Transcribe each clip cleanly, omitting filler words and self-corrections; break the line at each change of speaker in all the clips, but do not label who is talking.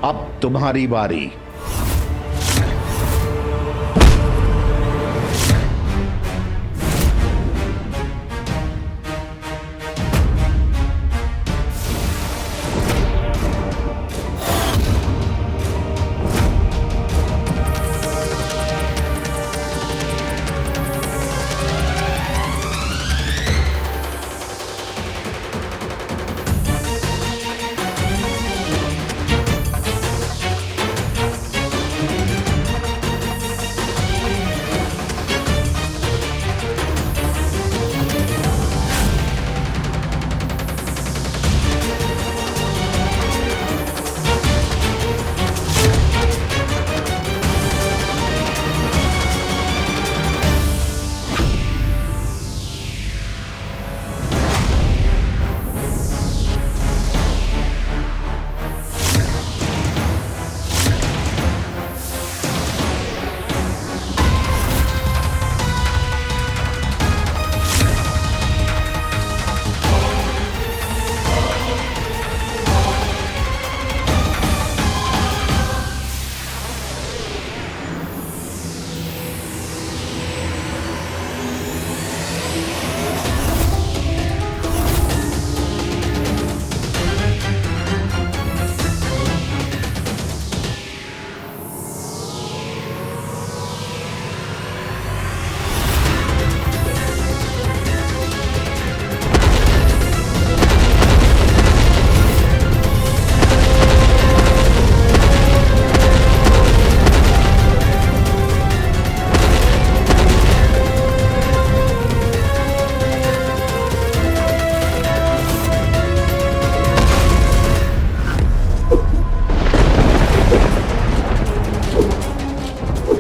अब तुम्हारी बारी।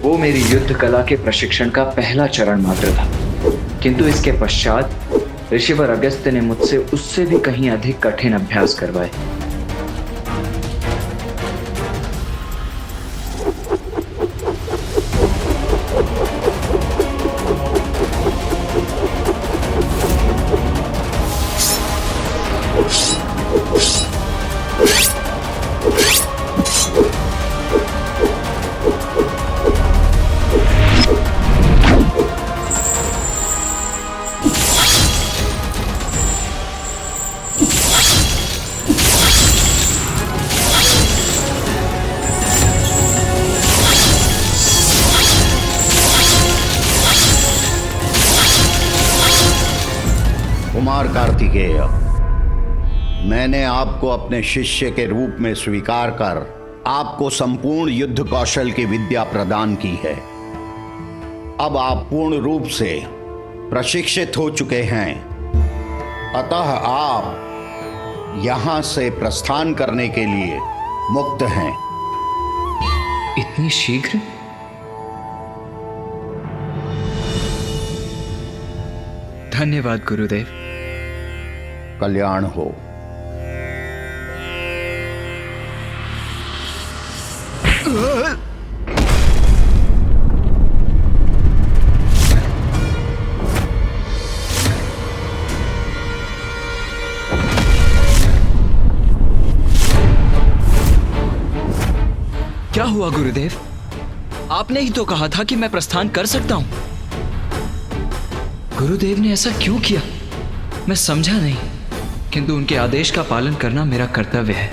वो मेरी युद्ध कला के प्रशिक्षण का पहला चरण मात्र था, किंतु इसके पश्चात ऋषिवर अगस्त्य ने मुझसे उससे भी कहीं अधिक कठिन अभ्यास करवाए।
कुमार कार्तिकेय, मैंने आपको अपने शिष्य के रूप में स्वीकार कर आपको संपूर्ण युद्ध कौशल की विद्या प्रदान की है। अब आप पूर्ण रूप से प्रशिक्षित हो चुके हैं, अतः आप यहां से प्रस्थान करने के लिए मुक्त हैं।
इतनी शीघ्र? धन्यवाद गुरुदेव।
कल्याण हो।
क्या हुआ गुरुदेव? आपने ही तो कहा था कि मैं प्रस्थान कर सकता हूं। गुरुदेव ने ऐसा क्यों किया मैं समझा नहीं, किंतु उनके आदेश का पालन करना मेरा कर्तव्य है।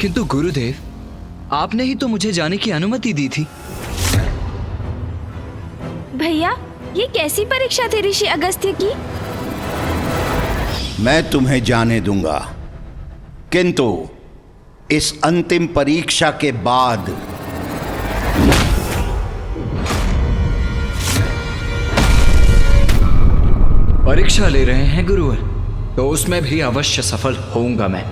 किंतु गुरुदेव, आपने ही तो मुझे जाने की अनुमति दी थी।
भैया, ये कैसी परीक्षा थी ऋषि अगस्त्य की?
मैं तुम्हें जाने दूंगा, किंतु इस अंतिम परीक्षा के बाद
परीक्षा ले रहे हैं गुरुवर, तो उसमें भी अवश्य सफल होऊंगा मैं।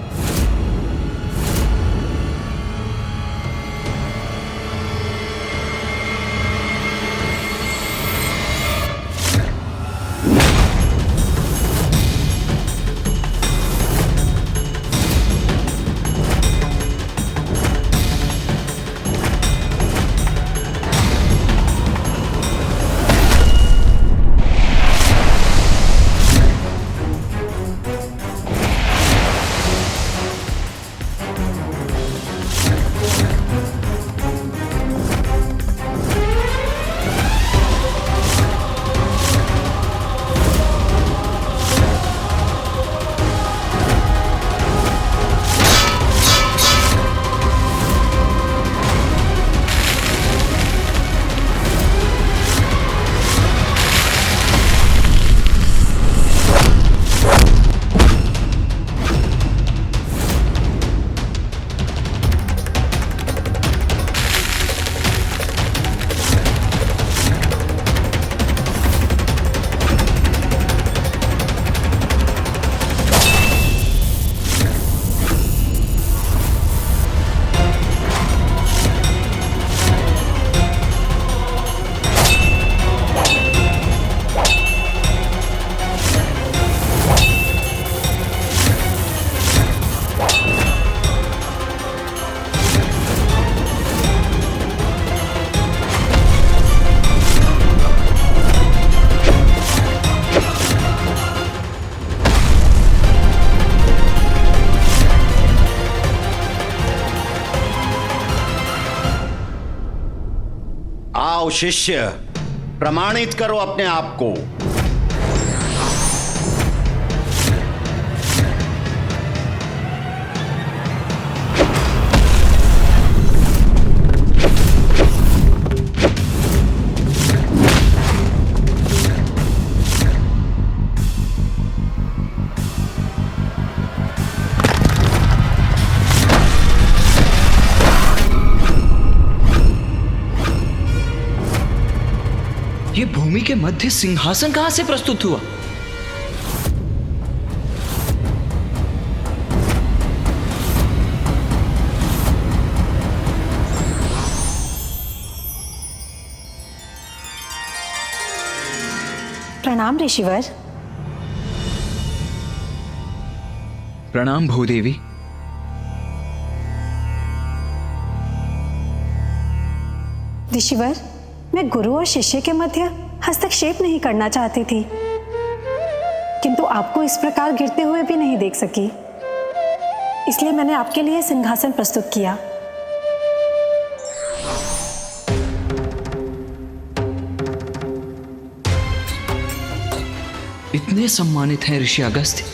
आओ शिष्य, प्रमाणित करो अपने आप को।
ये भूमि के मध्य सिंहासन कहां से प्रस्तुत हुआ?
प्रणाम ऋषिवर।
प्रणाम भूदेवी।
ऋषिवर, मैं गुरु और शिष्य के मध्य हस्तक्षेप नहीं करना चाहती थी, किंतु आपको इस प्रकार गिरते हुए भी नहीं देख सकी, इसलिए मैंने आपके लिए सिंहासन प्रस्तुत किया।
इतने सम्मानित हैं ऋषि अगस्त्य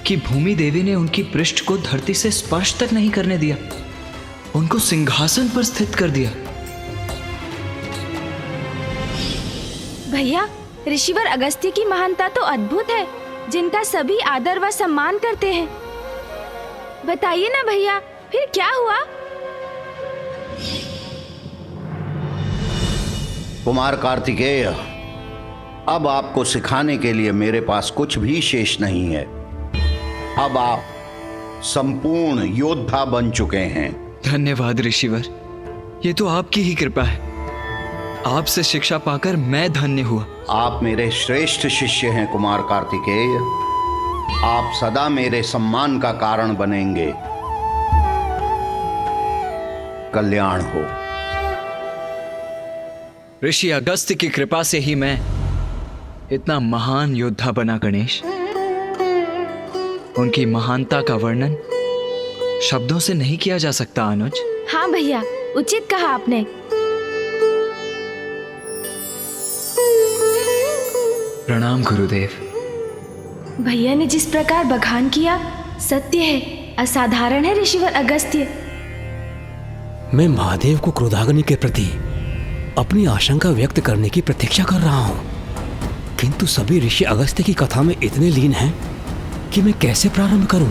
कि भूमि देवी ने उनकी पृष्ठ को धरती से स्पर्श तक नहीं करने दिया, उनको सिंहासन पर स्थित कर दिया।
भैया, ऋषिवर अगस्त्य की महानता तो अद्भुत है, जिनका सभी आदर व सम्मान करते हैं। बताइए ना भैया, फिर क्या हुआ?
कुमार कार्तिकेय, अब आपको सिखाने के लिए मेरे पास कुछ भी शेष नहीं है। अब आप संपूर्ण योद्धा बन चुके हैं।
धन्यवाद ऋषिवर, ये तो आपकी ही कृपा है। आपसे शिक्षा पाकर मैं धन्य हुआ।
आप मेरे श्रेष्ठ शिष्य हैं कुमार कार्तिकेय। आप सदा मेरे सम्मान का कारण बनेंगे। कल्याण हो।
ऋषि अगस्त्य की कृपा से ही मैं इतना महान योद्धा बना गणेश। उनकी महानता का वर्णन शब्दों से नहीं किया जा सकता अनुज।
हाँ भैया, उचित कहा आपने।
प्रणाम गुरुदेव।
भैया ने जिस प्रकार बखान किया, सत्य है, असाधारण है ऋषिवर अगस्त्य।
मैं महादेव को क्रोधाग्नि के प्रति अपनी आशंका व्यक्त करने की प्रतीक्षा कर रहा हूं, किंतु सभी ऋषि अगस्त्य की कथा में इतने लीन हैं कि मैं कैसे प्रारंभ करूं?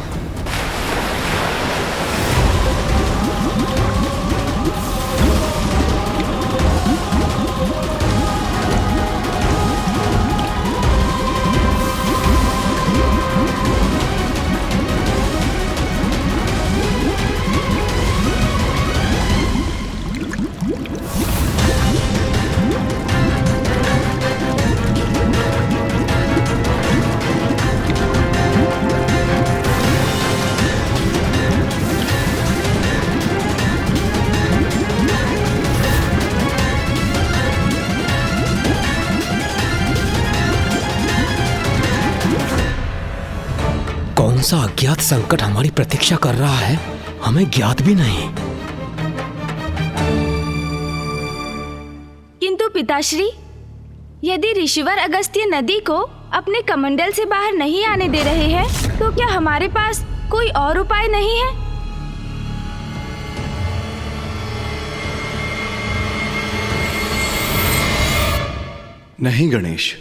कौन सा अज्ञात संकट हमारी प्रतीक्षा कर रहा है, हमें ज्ञात भी नहीं।
किंतु पिताश्री, यदि ऋषिवर अगस्त्य नदी को अपने कमंडल से बाहर नहीं आने दे रहे हैं, तो क्या हमारे पास कोई और उपाय नहीं है?
नहीं गणेश,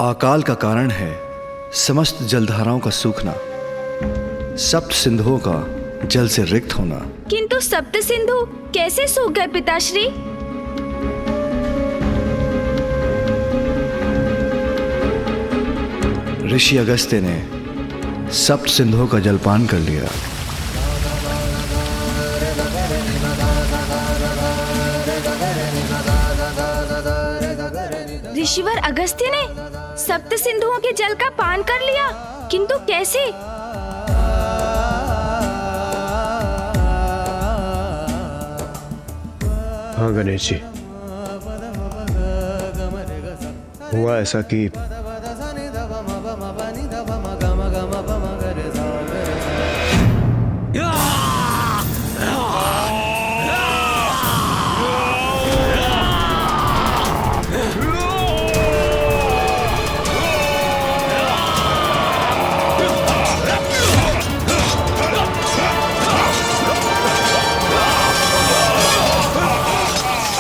अकाल का कारण है समस्त जलधाराओं का सूखना, सप्त सिंधुओं का जल से रिक्त होना।
किंतु सप्त सिंधु कैसे सूख गए पिताश्री?
ऋषि अगस्त्य ने सप्त सिंधुओं का जलपान कर लिया।
ऋषिवर अगस्त्य ने सप्त सिंधुओं के जल का पान कर लिया, किंतु कैसे?
हाँ गणेश जी, हुआ ऐसा कि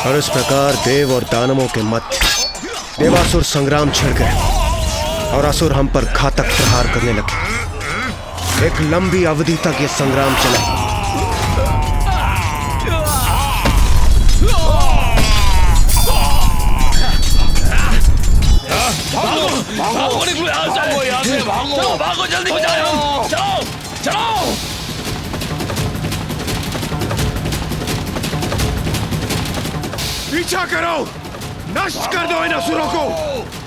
और इस प्रकार देव और दानवों के मध्य देवासुर संग्राम छिड़ गए और असुर हम पर घातक प्रहार करने लगे। एक लंबी अवधि तक ये संग्राम चला।
भागो जल्दी हो जाए हम। चलो चलो।
पीछा करो, नष्ट कर दो इन असुरों को।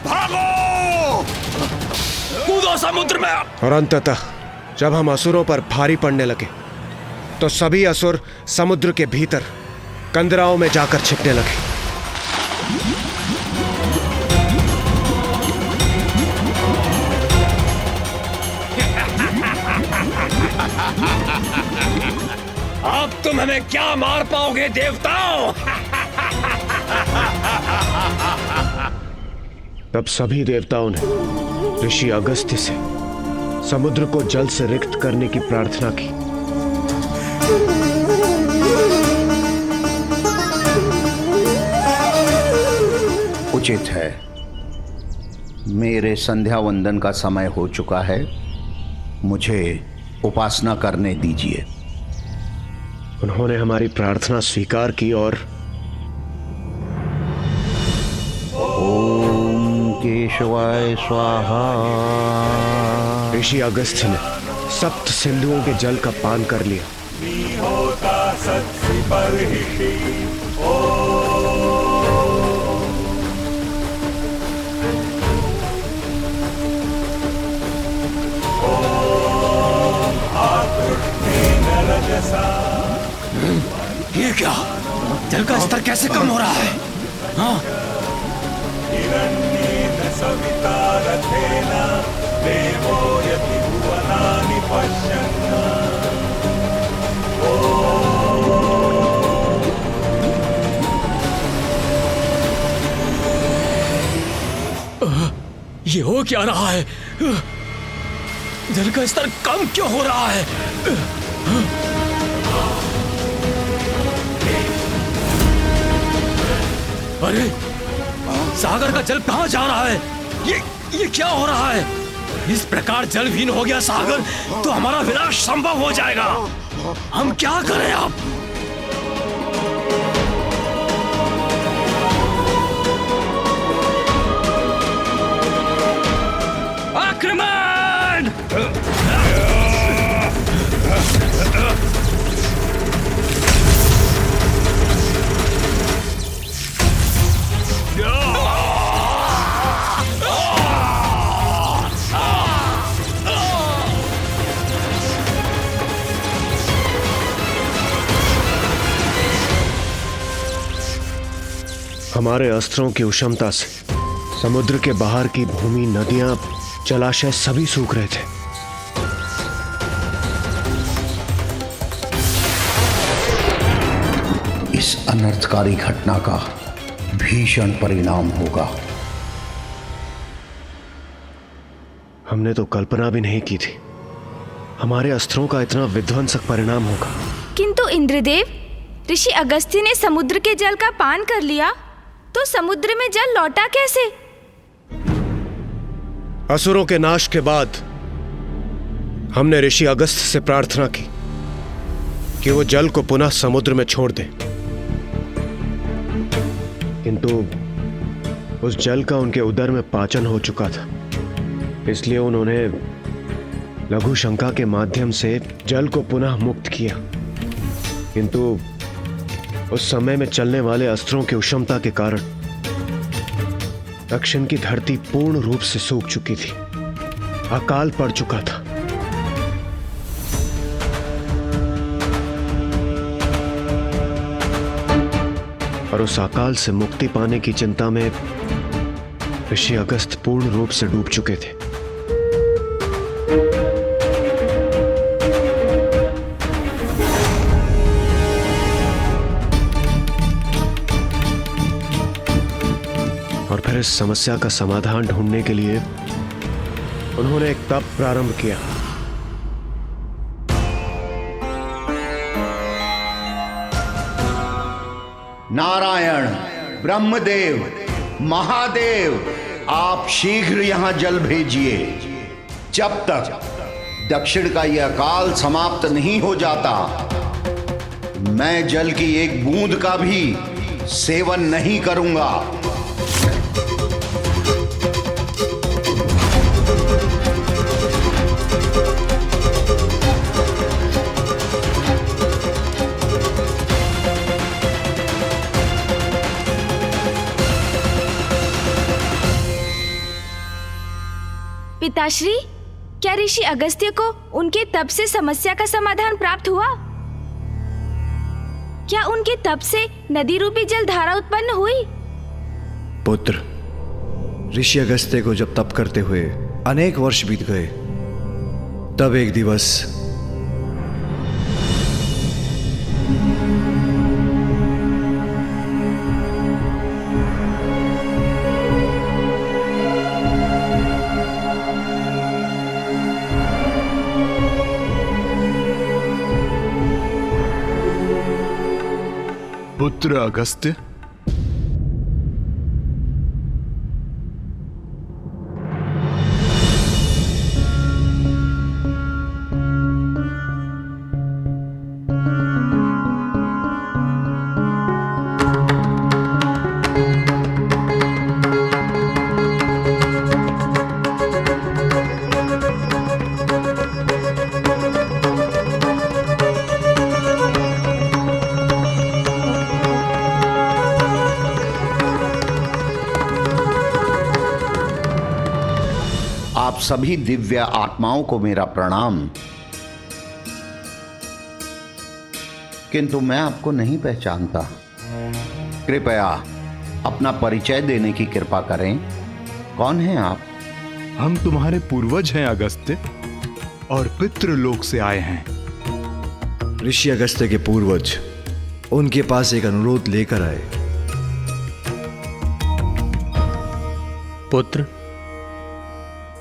भागो, कूदो समुद्र में।
और अंततः जब हम असुरों पर भारी पड़ने लगे तो सभी असुर समुद्र के भीतर कंदराओं में जाकर छिपने लगे।
अब तुम हमें क्या मार पाओगे देवताओं?
तब सभी देवताओं ने ऋषि अगस्त्य से समुद्र को जल से रिक्त करने की प्रार्थना की।
उचित है। मेरे संध्या वंदन का समय हो चुका है, मुझे उपासना करने दीजिए।
उन्होंने हमारी प्रार्थना स्वीकार की और
ओम केशवाय स्वाहा।
ऋषि अगस्त्य ने सप्त सिंधुओं के जल का पान कर लिया।
ये क्या? जल का स्तर कैसे कम हो रहा है? हाँ? ये हो क्या रहा है? जल का स्तर कम क्यों हो रहा है? अरे सागर का जल कहां जा रहा है? ये क्या हो रहा है? इस प्रकार जल विहीन हो गया सागर तो हमारा विनाश संभव हो जाएगा। हम क्या करें अब? आक्रमण!
हमारे अस्त्रों की उष्णता से समुद्र के बाहर की भूमि, नदियां, जलाशय सभी सूख रहे थे।
इस अनर्थकारी घटना का भीषण परिणाम होगा।
हमने तो कल्पना भी नहीं की थी हमारे अस्त्रों का इतना विध्वंसक परिणाम होगा।
किंतु इंद्रदेव, ऋषि अगस्त्य ने समुद्र के जल का पान कर लिया तो समुद्र में जल लौटा कैसे?
असुरों के नाश के बाद हमने ऋषि अगस्त्य से प्रार्थना की कि वो जल को पुनः समुद्र में छोड़ दे, किंतु उस जल का उनके उदर में पाचन हो चुका था। इसलिए उन्होंने लघु शंका के माध्यम से जल को पुनः मुक्त किया, किंतु उस समय में चलने वाले अस्त्रों की उष्णता के कारण दक्षिण की धरती पूर्ण रूप से सूख चुकी थी, अकाल पड़ चुका था। और उस अकाल से मुक्ति पाने की चिंता में ऋषि अगस्त्य पूर्ण रूप से डूब चुके थे। और फिर इस समस्या का समाधान ढूंढने के लिए उन्होंने एक तप प्रारंभ किया।
नारायण, ब्रह्मदेव, महादेव, आप शीघ्र यहां जल भेजिए। जब तक दक्षिण का यह अकाल समाप्त नहीं हो जाता, मैं जल की एक बूंद का भी सेवन नहीं करूंगा।
पिताश्री, क्या ऋषि अगस्त्य को उनके तप से समस्या का समाधान प्राप्त हुआ? क्या उनके तप से नदी रूपी जल धारा उत्पन्न हुई?
पुत्र, ऋषि अगस्त्य को जब तप करते हुए अनेक वर्ष बीत गए, तब एक दिवस
पुत्र अगस्त्य,
आप सभी दिव्य आत्माओं को मेरा प्रणाम। किंतु मैं आपको नहीं पहचानता। कृपया अपना परिचय देने की कृपा करें। कौन हैं आप?
हम तुम्हारे पूर्वज हैं अगस्त्य, और पितृलोक से आए हैं।
ऋषि अगस्त्य के पूर्वज उनके पास एक अनुरोध लेकर आए।
पुत्र,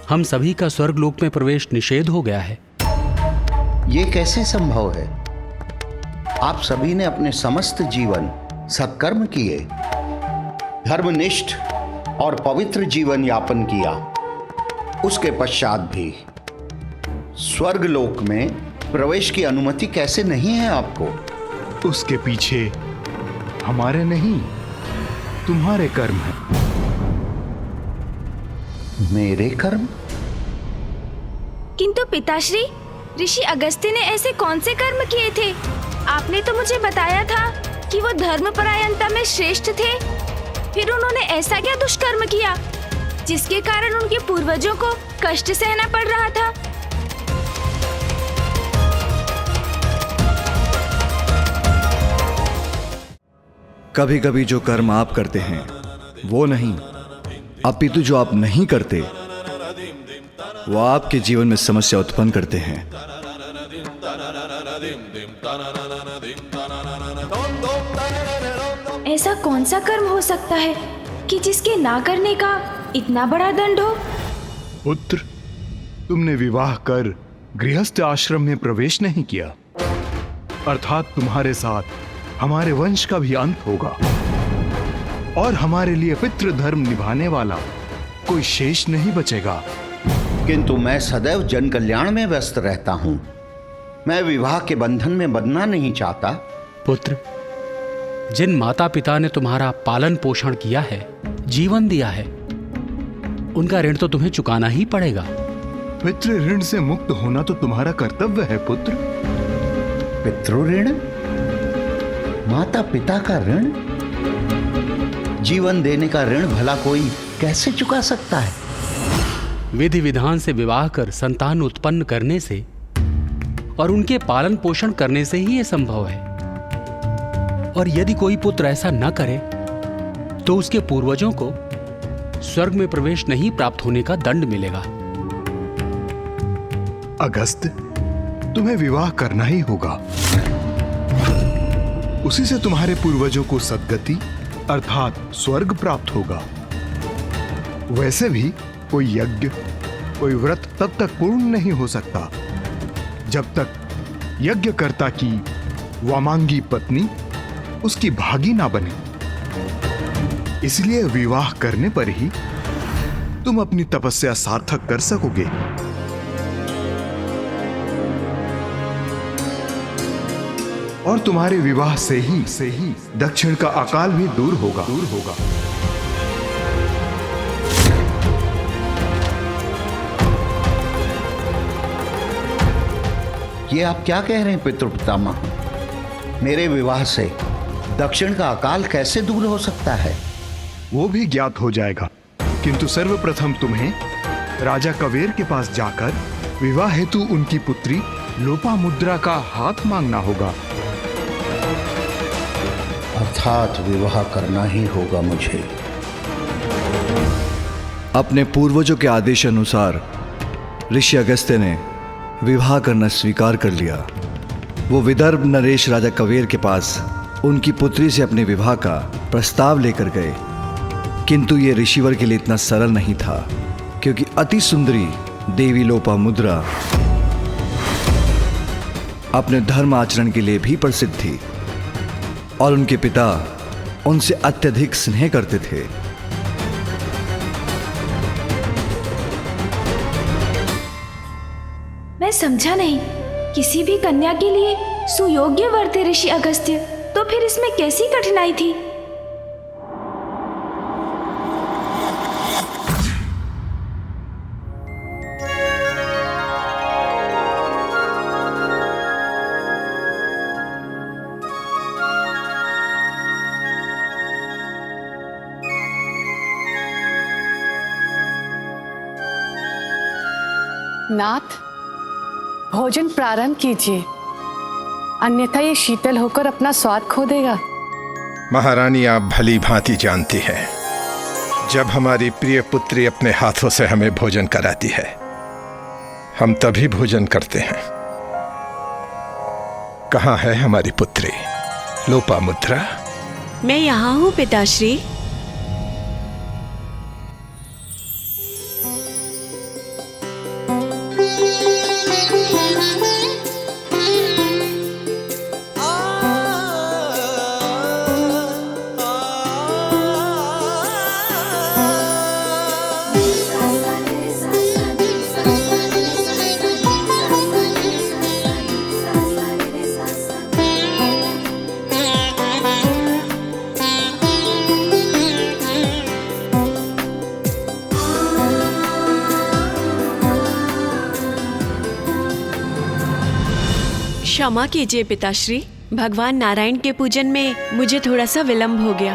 हम सभी का स्वर्गलोक में प्रवेश निषेध हो गया है।
ये कैसे संभव है? आप सभी ने अपने समस्त जीवन सत्कर्म किए, धर्मनिष्ठ और पवित्र जीवन यापन किया। उसके पश्चात भी स्वर्गलोक में प्रवेश की अनुमति कैसे नहीं है आपको?
उसके पीछे हमारे नहीं, तुम्हारे कर्म हैं।
मेरे कर्म?
किंतु पिताश्री, ऋषि अगस्त्य ने ऐसे कौन से कर्म किए थे? आपने तो मुझे बताया था कि वो धर्मपरायणता में श्रेष्ठ थे। फिर उन्होंने ऐसा क्या दुष्कर्म किया जिसके कारण उनके पूर्वजों को कष्ट सहना पड़ रहा था?
कभी कभी जो कर्म आप करते हैं वो नहीं, अपितु जो आप नहीं करते वो आपके जीवन में समस्या उत्पन्न करते हैं।
ऐसा कौन सा कर्म हो सकता है कि जिसके ना करने का इतना बड़ा दंड हो?
पुत्र, तुमने विवाह कर गृहस्थ आश्रम में प्रवेश नहीं किया, अर्थात तुम्हारे साथ हमारे वंश का भी अंत होगा और हमारे लिए पितृ धर्म निभाने वाला कोई शेष नहीं बचेगा।
किंतु मैं सदैव जन कल्याण में व्यस्त रहता हूं। मैं विवाह के बंधन में बंधना नहीं चाहता।
पुत्र, जिन माता पिता ने तुम्हारा पालन पोषण किया है, जीवन दिया है, उनका ऋण तो तुम्हें चुकाना ही पड़ेगा।
पितृ ऋण से मुक्त होना तो तुम्हारा कर्तव्य है पुत्र।
पितृ ऋण? माता पिता का ऋण? जीवन देने का ऋण भला कोई कैसे चुका सकता है?
विधि विधान से विवाह कर संतान उत्पन्न करने से और उनके पालन पोषण करने से ही यह संभव है। और यदि कोई पुत्र ऐसा न करे तो उसके पूर्वजों को स्वर्ग में प्रवेश नहीं प्राप्त होने का दंड मिलेगा।
अगस्त्य, तुम्हें विवाह करना ही होगा। उसी से तुम्हारे पूर्वजों को सद्गति अर्थात स्वर्ग प्राप्त होगा। वैसे भी कोई यज्ञ, कोई व्रत तब तक पूर्ण नहीं हो सकता जब तक यज्ञकर्ता की वामांगी पत्नी उसकी भागी ना बने। इसलिए विवाह करने पर ही तुम अपनी तपस्या सार्थक कर सकोगे। और तुम्हारे विवाह से ही दक्षिण का अकाल भी दूर होगा।
ये आप क्या कह रहे हैं पितृपितामह? मेरे विवाह से दक्षिण का अकाल कैसे दूर हो सकता है?
वो भी ज्ञात हो जाएगा, किंतु सर्वप्रथम तुम्हें राजा कवेर के पास जाकर विवाह हेतु उनकी पुत्री लोपामुद्रा का हाथ मांगना होगा।
अर्थात विवाह करना ही होगा मुझे।
अपने पूर्वजों के आदेश अनुसार ऋषि अगस्त्य ने विवाह करना स्वीकार कर लिया। वो विदर्भ नरेश राजा कवेर के पास उनकी पुत्री से अपने विवाह का प्रस्ताव लेकर गए, किंतु ये ऋषिवर के लिए इतना सरल नहीं था, क्योंकि अति सुंदरी देवी लोपामुद्रा अपने धर्म आचरण के लिए भी प्रसिद्ध थी और उनके पिता उनसे अत्यधिक स्नेह करते थे।
मैं समझा नहीं, किसी भी कन्या के लिए सुयोग्य वर थे ऋषि अगस्त्य, तो फिर इसमें कैसी कठिनाई थी?
नाथ, भोजन प्रारंभ कीजिए, अन्यथा ये शीतल होकर अपना स्वाद खो देगा।
महारानी, आप भली भांति जानती हैं, जब हमारी प्रिय पुत्री अपने हाथों से हमें भोजन कराती है, हम तभी भोजन करते हैं। कहाँ है हमारी पुत्री लोपामुद्रा?
मैं यहाँ हूँ पिताश्री। क्षमा कीजिए पिताश्री, भगवान नारायण के पूजन में मुझे थोड़ा सा विलंब हो गया।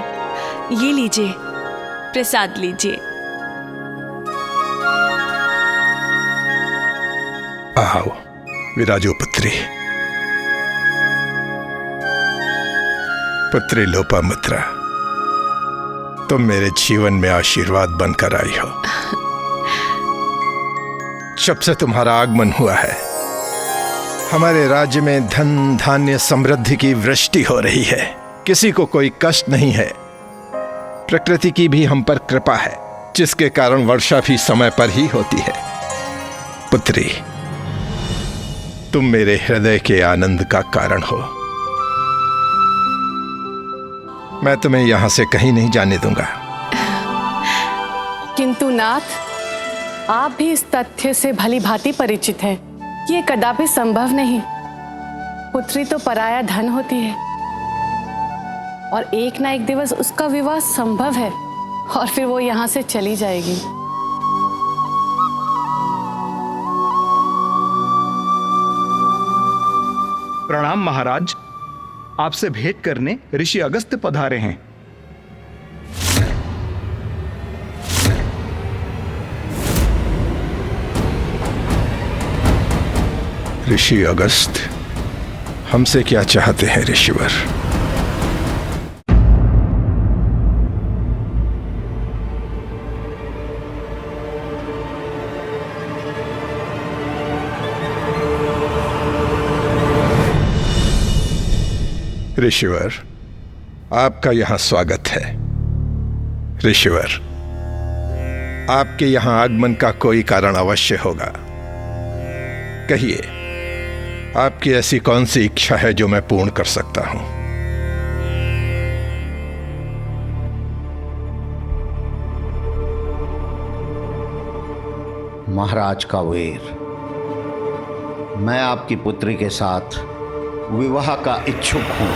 ये लीजिए, प्रसाद लीजिए।
आओ विराजो पुत्री। पुत्री लोपामुद्रा, तुम मेरे जीवन में आशीर्वाद बनकर आई हो। जब से तुम्हारा आगमन हुआ है, हमारे राज्य में धन धान्य समृद्धि की वृष्टि हो रही है। किसी को कोई कष्ट नहीं है। प्रकृति की भी हम पर कृपा है, जिसके कारण वर्षा भी समय पर ही होती है। पुत्री, तुम मेरे हृदय के आनंद का कारण हो। मैं तुम्हें यहां से कहीं नहीं जाने दूंगा।
किंतु नाथ, आप भी इस तथ्य से भली भांति परिचित हैं, ये कदापि संभव नहीं। पुत्री तो पराया धन होती है और एक ना एक दिवस उसका विवाह संभव है और फिर वो यहाँ से चली जाएगी।
प्रणाम महाराज, आपसे भेंट करने ऋषि अगस्त्य पधारे हैं।
ऋषि अगस्त्य, हमसे क्या चाहते हैं ऋषिवर? ऋषिवर, आपका यहां स्वागत है। ऋषिवर, आपके यहां आगमन का कोई कारण अवश्य होगा। कहिए, आपकी ऐसी कौन सी इच्छा है जो मैं पूर्ण कर सकता हूं?
महाराज कावेर, मैं आपकी पुत्री के साथ विवाह का इच्छुक हूं।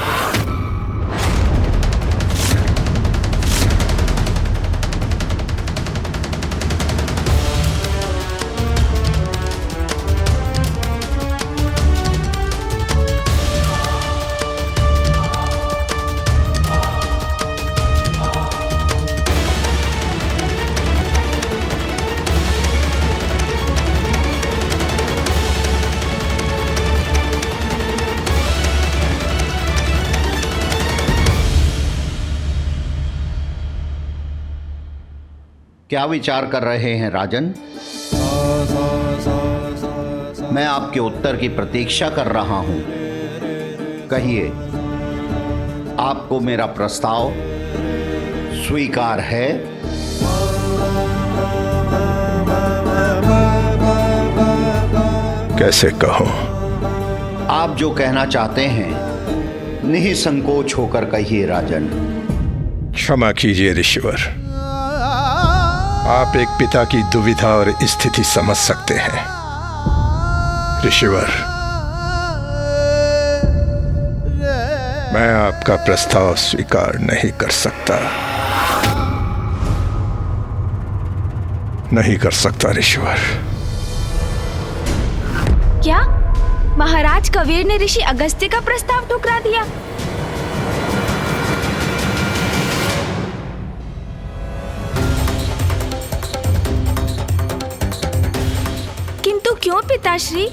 क्या विचार कर रहे हैं राजन? मैं आपके उत्तर की प्रतीक्षा कर रहा हूं। कहिए, आपको मेरा प्रस्ताव स्वीकार है?
कैसे कहूं?
आप जो कहना चाहते हैं निसंकोच होकर कहिए राजन।
क्षमा कीजिए ऋषिवर, आप एक पिता की दुविधा और स्थिति समझ सकते हैं। ऋषिवर, मैं आपका प्रस्ताव स्वीकार नहीं कर सकता, नहीं कर सकता ऋषिवर।
क्या महाराज कबीर ने ऋषि अगस्त्य का प्रस्ताव ठुकरा दिया? किंतु क्यों पिताश्री?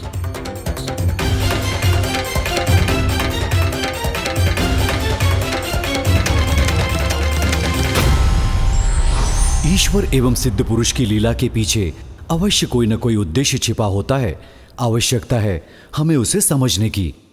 ईश्वर एवं सिद्ध पुरुष की लीला के पीछे अवश्य कोई न कोई उद्देश्य छिपा होता है। आवश्यकता है हमें उसे समझने की।